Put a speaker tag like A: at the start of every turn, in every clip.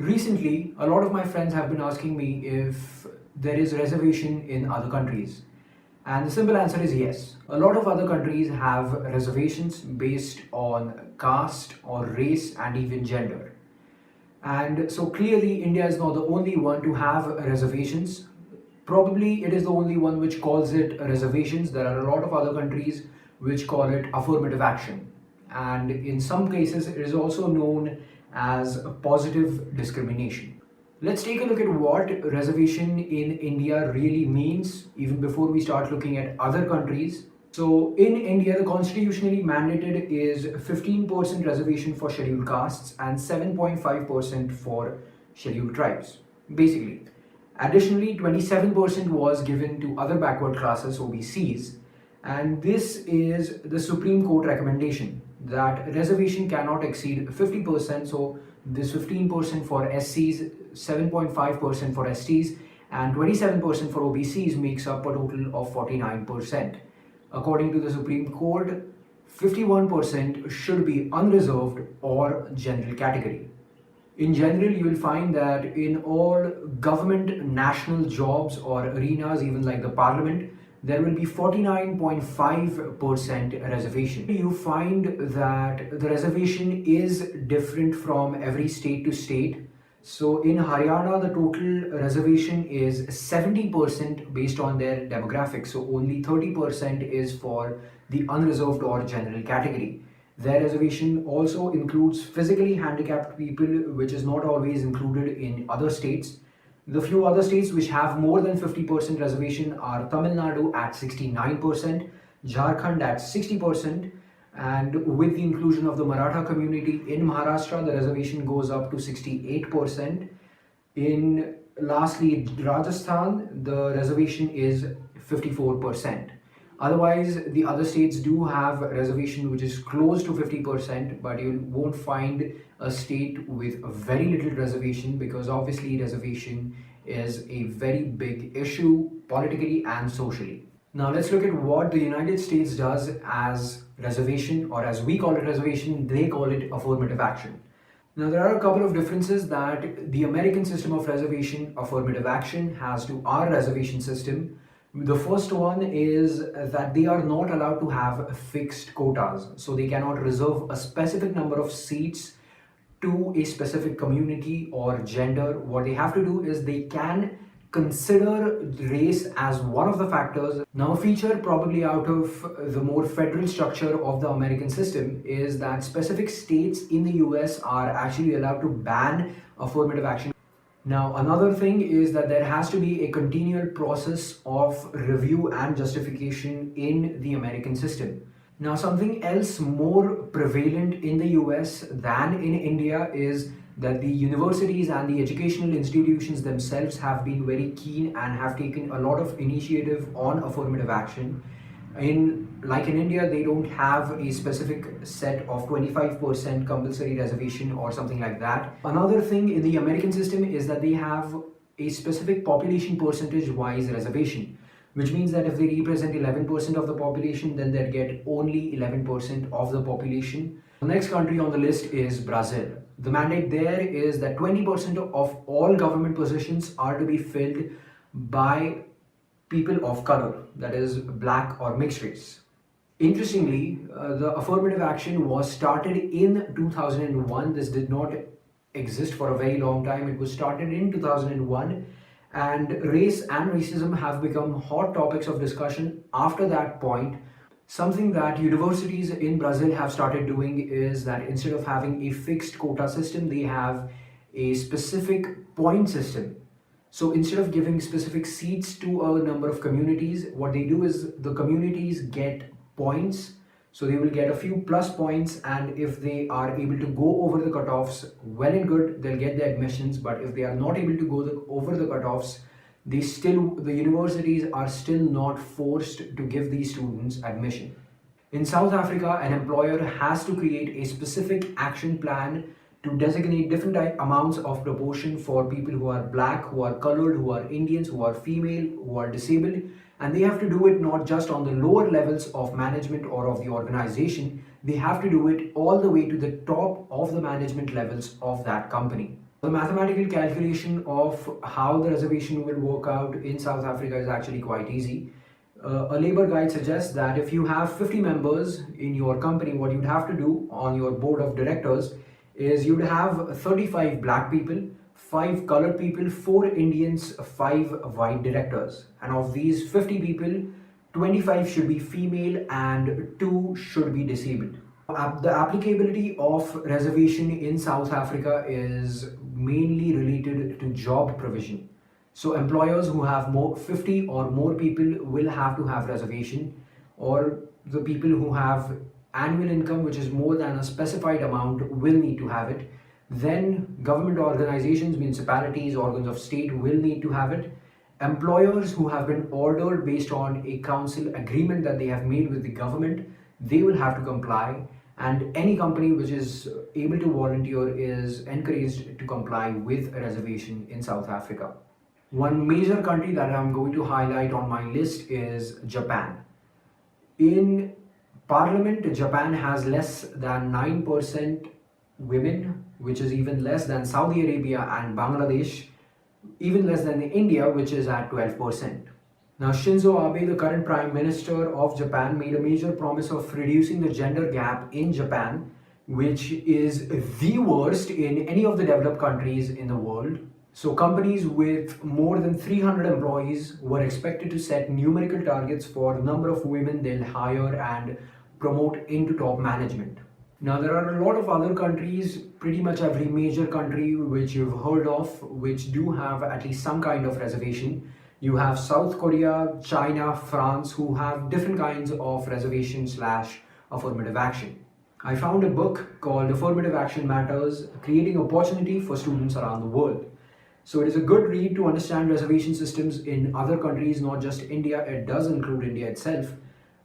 A: Recently, a lot of my friends have been asking me if there is reservation in other countries. And the simple answer is yes. A lot of other countries have reservations based on caste or race and even gender. And so clearly, India is not the only one to have reservations. Probably it is the only one which calls it reservations. There are a lot of other countries which call it affirmative action. And in some cases, it is also known as positive discrimination. Let's take a look at what reservation in India really means, even before we start looking at other countries. So, in India, the constitutionally mandated is 15% reservation for scheduled castes and 7.5% for scheduled tribes, basically. Additionally, 27% was given to other backward classes, OBCs, and this is the Supreme Court recommendation that reservation cannot exceed 50%. So, this 15% for SCs, 7.5% for STs, and 27% for OBCs makes up a total of 49%. According to the Supreme Court, 51% should be unreserved or general category. In general, you will find that in all government national jobs or arenas, even like the parliament, there will be 49.5% reservation. You find that the reservation is different from every state to state. So in Haryana, the total reservation is 70% based on their demographics. So only 30% is for the unreserved or general category. Their reservation also includes physically handicapped people, which is not always included in other states. The few other states which have more than 50% reservation are Tamil Nadu at 69%, Jharkhand at 60%, and with the inclusion of the Maratha community in Maharashtra, the reservation goes up to 68%. In lastly, Rajasthan, the reservation is 54%. Otherwise, the other states do have reservation which is close to 50%, but you won't find a state with very little reservation because obviously reservation is a very big issue politically and socially. Now let's look at what the United States does as reservation, or as we call it reservation, they call it affirmative action. Now there are a couple of differences that the American system of reservation affirmative action has to our reservation system. The first one is that they are not allowed to have fixed quotas. So they cannot reserve a specific number of seats to a specific community or gender. What they have to do is they can consider race as one of the factors. Now, a feature probably out of the more federal structure of the American system is that specific states in the US are actually allowed to ban affirmative action. Now, another thing is that there has to be a continual process of review and justification in the American system. Now, something else more prevalent in the US than in India is that the universities and the educational institutions themselves have been very keen and have taken a lot of initiative on affirmative action. In India, they don't have a specific set of 25% compulsory reservation or something like that. Another thing in the American system is that they have a specific population percentage wise reservation, which means that if they represent 11% of the population, then they get only 11% of the population. The next country on the list is Brazil. The mandate there is that 20% of all government positions are to be filled by people of color, that is black or mixed race. Interestingly, the affirmative action was started in 2001. This did not exist for a very long time. It was started in 2001, and race and racism have become hot topics of discussion after that point. Something that universities in Brazil have started doing is that instead of having a fixed quota system, they have a specific point system. So instead of giving specific seats to a number of communities, what they do is the communities get points. So they will get a few plus points, and if they are able to go over the cutoffs, well and good, they'll get the admissions. But if they are not able to go over the cutoffs, the universities are still not forced to give these students admission. In South Africa, an employer has to create a specific action plan to designate different amounts of proportion for people who are black, who are colored, who are Indians, who are female, who are disabled. And they have to do it not just on the lower levels of management or of the organization, they have to do it all the way to the top of the management levels of that company. The mathematical calculation of how the reservation will work out in South Africa is actually quite easy. A labor guide suggests that if you have 50 members in your company, what you'd have to do on your board of directors is you'd have 35 black people, 5 colored people, 4 Indians, 5 white directors. And of these 50 people, 25 should be female and 2 should be disabled. The applicability of reservation in South Africa is mainly related to job provision. So employers who have 50 or more people will have to have reservation, or the people who have annual income which is more than a specified amount will need to have it. Then government organizations, municipalities, organs of state will need to have it. Employers who have been ordered based on a council agreement that they have made with the government, they will have to comply, and any company which is able to volunteer is encouraged to comply with a reservation in South Africa. One major country that I'm going to highlight on my list is Japan. In parliament, Japan has less than 9% women, which is even less than Saudi Arabia and Bangladesh, even less than India, which is at 12%. Now, Shinzo Abe, the current Prime Minister of Japan, made a major promise of reducing the gender gap in Japan, which is the worst in any of the developed countries in the world. So, companies with more than 300 employees were expected to set numerical targets for the number of women they'll hire and promote into top management. Now, there are a lot of other countries, pretty much every major country which you've heard of, which do have at least some kind of reservation. You have South Korea, China, France, who have different kinds of reservation / affirmative action. I found a book called Affirmative Action Matters, Creating Opportunity for Students Around the World. So it is a good read to understand reservation systems in other countries, not just India. It does include India itself.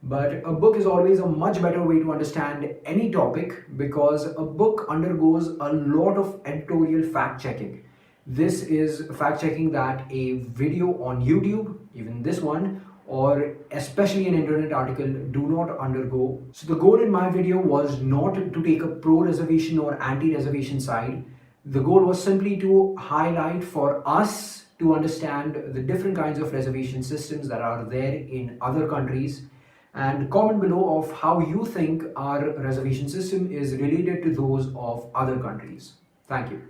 A: But a book is always a much better way to understand any topic, because a book undergoes a lot of editorial fact checking. This is fact checking that a video on YouTube, even this one, or especially an internet article, do not undergo. So the goal in my video was not to take a pro-reservation or anti-reservation side. The goal was simply to highlight for us to understand the different kinds of reservation systems that are there in other countries, and comment below of how you think our reservation system is related to those of other countries. Thank you.